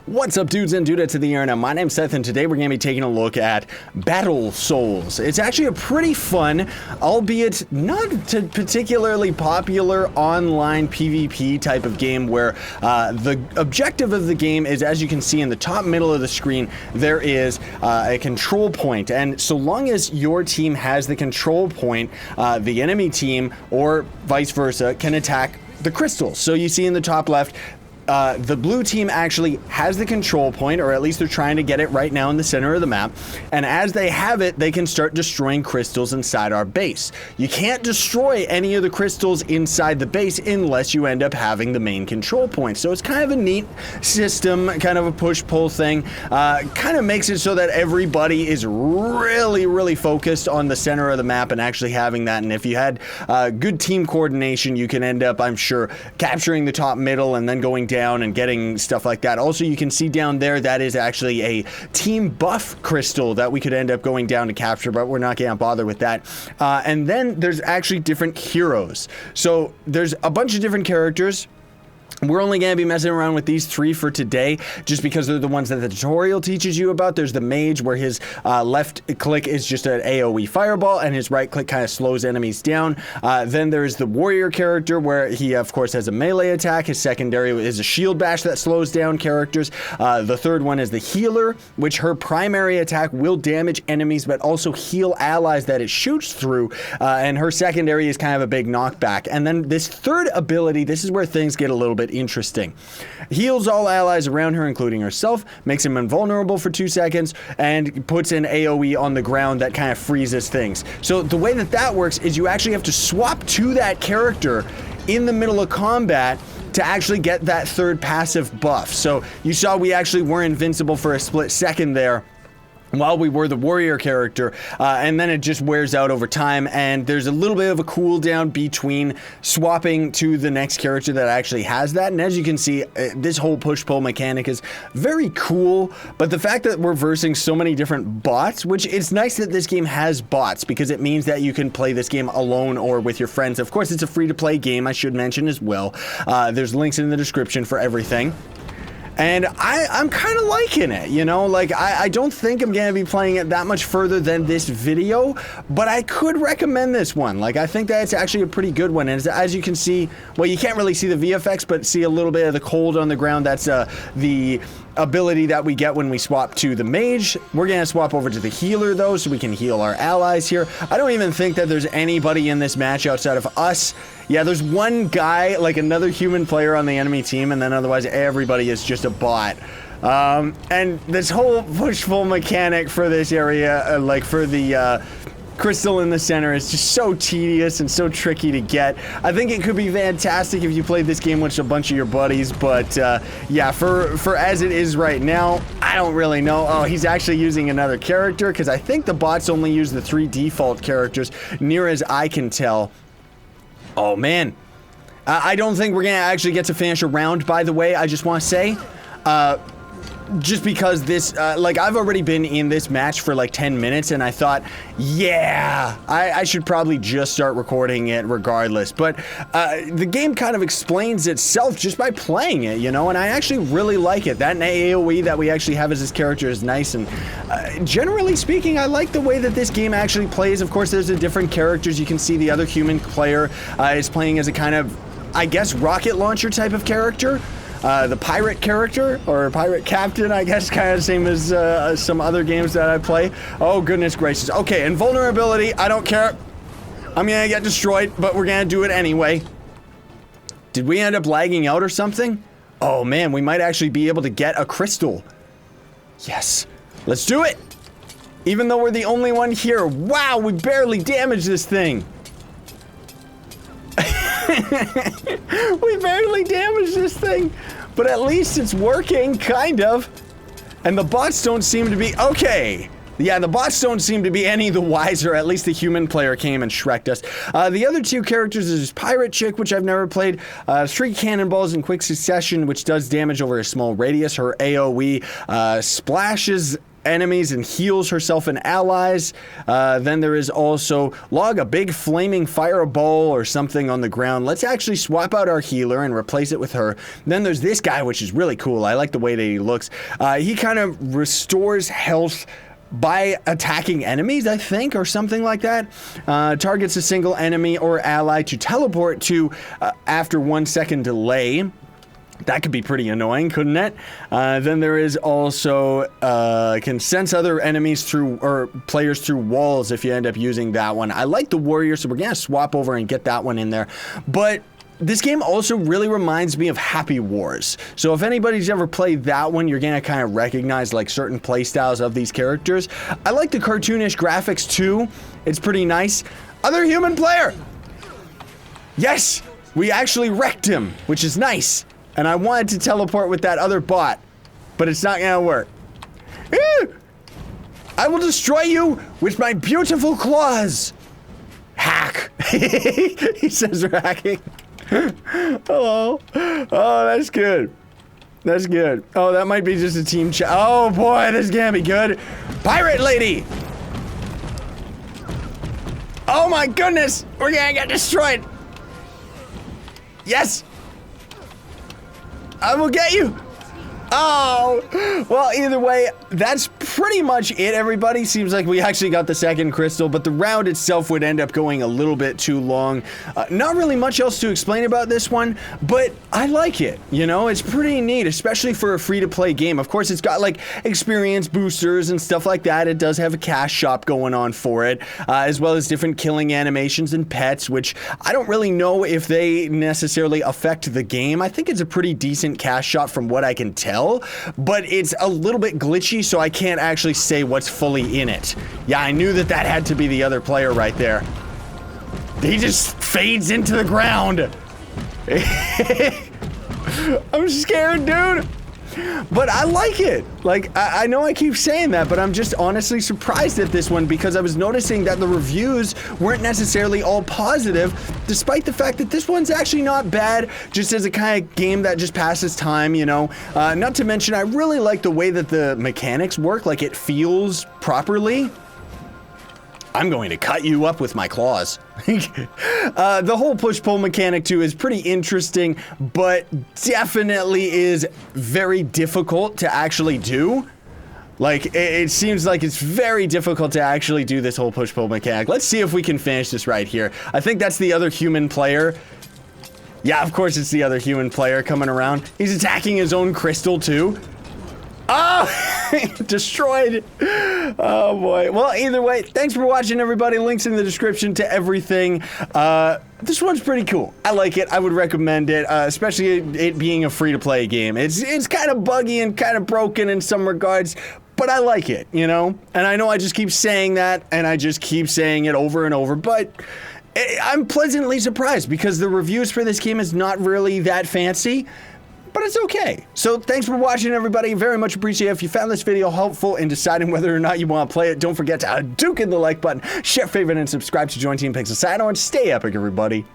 What's up, dudes and dudettes of the internet? My name's Seth, and today we're going to be taking a look at BattleSouls. It's actually a pretty fun, albeit not particularly popular online PvP type of game where the objective of the game is, as you can see in the top middle of the screen, there is a control point. And so long as your team has the control point, the enemy team, or vice versa, can attack the crystals. So you see in the top left, the blue team actually has the control point, or at least they're trying to get it right now in the center of the map. And as they have it, they can start destroying crystals inside our base. You can't destroy any of the crystals inside the base unless you end up having the main control point. So it's kind of a neat system, kind of a push-pull thing. Kind of makes it so that everybody is really focused on the center of the map and actually having that. And if you had good team coordination, you can end up, I'm sure, capturing the top middle and then going down and getting stuff like that. Also, you can see down there that is actually a team buff crystal that we could end up going down to capture, but we're not going to bother with that. And then there's actually different heroes. So there's a bunch of different characters. We're only going to be messing around with these three for today, just because they're the ones that the tutorial teaches you about. There's the mage, where his left click is just an AoE fireball, and his right click kind of slows enemies down. Then there's the warrior character, where he, of course, has a melee attack. His secondary is a shield bash that slows down characters. The third one is the healer, which her primary attack will damage enemies, but also heal allies that it shoots through. And her secondary is kind of a big knockback. And then this third ability, this is where things get a little bit interesting. Heals all allies around her, including herself, makes him invulnerable for 2 seconds, and puts an AoE on the ground that kind of freezes things. So the way that works is you actually have to swap to that character in the middle of combat to actually get that third passive buff. So you saw we actually were invincible for a split second there while we were the warrior character, and then it just wears out over time, and there's a little bit of a cooldown between swapping to the next character that actually has that. And as you can see, this whole push-pull mechanic is very cool, but the fact that we're versing so many different bots, which it's nice that this game has bots, because it means that you can play this game alone or with your friends. Of course, it's a free-to-play game, I should mention as well. There's links in the description for everything. And I'm kind of liking it, you know, like I don't think I'm going to be playing it that much further than this video, but I could recommend this one. Like, I think that it's actually a pretty good one. And as you can see, well, you can't really see the VFX, but see a little bit of the cold on the ground. That's the ability that we get when we swap to the mage. We're going to swap over to the healer, though, so we can heal our allies here. I don't even think that there's anybody in this match outside of us. Yeah, there's one guy, like another human player on the enemy team, and then otherwise everybody is just a bot. And this whole push-pull mechanic for this area, like for the crystal in the center, is just so tedious and so tricky to get. I think it could be fantastic if you played this game with a bunch of your buddies, but yeah, for as it is right now, I don't really know. Oh, he's actually using another character, because I think the bots only use the 3 default characters, near as I can tell. Oh man, I don't think we're gonna actually get to finish a round, by the way. I just want to say, just because this, like, I've already been in this match for like 10 minutes, and I thought, yeah, I should probably just start recording it regardless. But the game kind of explains itself just by playing it, you know, and I actually really like it. That AoE that we actually have as this character is nice, and generally speaking, I like the way that this game actually plays. Of course, there's the different characters. You can see the other human player is playing as a kind of, I guess, rocket launcher type of character. The pirate character, or pirate captain, I guess, kind of the same as some other games that I play. Oh, goodness gracious. Okay, invulnerability, I don't care. I'm gonna get destroyed, but we're gonna do it anyway. Did we end up lagging out or something? Oh man, we might actually be able to get a crystal. Yes, let's do it. Even though we're the only one here. Wow, we barely damaged this thing. We barely damaged this thing, but at least it's working, kind of. And the bots don't seem to be, okay. Yeah, the bots don't seem to be any the wiser. At least the human player came and shreked us. The other 2 characters is this pirate chick, which I've never played. 3 cannonballs in quick succession, which does damage over a small radius. Her AoE splashes enemies and heals herself and allies. Then there is also log a big flaming fireball or something on the ground. Let's actually swap out our healer and replace it with her. Then there's this guy, which is really cool. I like the way that he looks. He kind of restores health by attacking enemies, I think, or something like that. Targets a single enemy or ally to teleport to after 1 second delay. That could be pretty annoying, couldn't it? Then there is also can sense other enemies through, or players through walls if you end up using that one. I like the warrior, so we're gonna swap over and get that one in there. But this game also really reminds me of Happy Wars. So if anybody's ever played that one, you're gonna kind of recognize like certain play styles of these characters. I like the cartoonish graphics too. It's pretty nice. Other human player! Yes! We actually wrecked him, which is nice. And I wanted to teleport with that other bot, but it's not gonna work. I will destroy you with my beautiful claws! Hack! He says we're hacking. Hello. Oh, that's good. That's good. Oh, that might be just a team chat. Oh boy, this is gonna be good. Pirate lady! Oh my goodness! We're gonna get destroyed! Yes! I will get you! Oh! Well, either way, that's pretty much it, everybody. Seems like we actually got the second crystal, but the round itself would end up going a little bit too long. Not really much else to explain about this one, but I like it. You know, it's pretty neat, especially for a free-to-play game. Of course, it's got, like, experience boosters and stuff like that. It does have a cash shop going on for it, as well as different killing animations and pets, which I don't really know if they necessarily affect the game. I think it's a pretty decent cash shop from what I can tell. But it's a little bit glitchy, so I can't actually say what's fully in it. Yeah, I knew that that had to be the other player right there. He just fades into the ground. I'm scared, dude. But I like it. Like, I know I keep saying that, but I'm just honestly surprised at this one because I was noticing that the reviews weren't necessarily all positive, despite the fact that this one's actually not bad, just as a kind of game that just passes time, you know. Not to mention, I really like the way that the mechanics work, like it feels properly. I'm going to cut you up with my claws. The whole push-pull mechanic too is pretty interesting, but definitely is very difficult to actually do. Like, it seems like it's very difficult to actually do this whole push-pull mechanic. Let's see if we can finish this right here. I think that's the other human player. Yeah, of course it's the other human player coming around. He's attacking his own crystal too. Oh, destroyed. Oh boy. Well, either way, thanks for watching, everybody. Links in the description to everything. This one's pretty cool. I like it. I would recommend it, especially it being a free-to-play game. It's kind of buggy and kind of broken in some regards, but I like it, you know? And I know I just keep saying that, and I just keep saying it over and over, but I'm pleasantly surprised because the reviews for this game is not really that fancy. But it's okay. So thanks for watching, everybody. Very much appreciate it. If you found this video helpful in deciding whether or not you want to play it, don't forget to duke in the like button, share, favorite, and subscribe to join Team Pixel Side. Stay epic, everybody.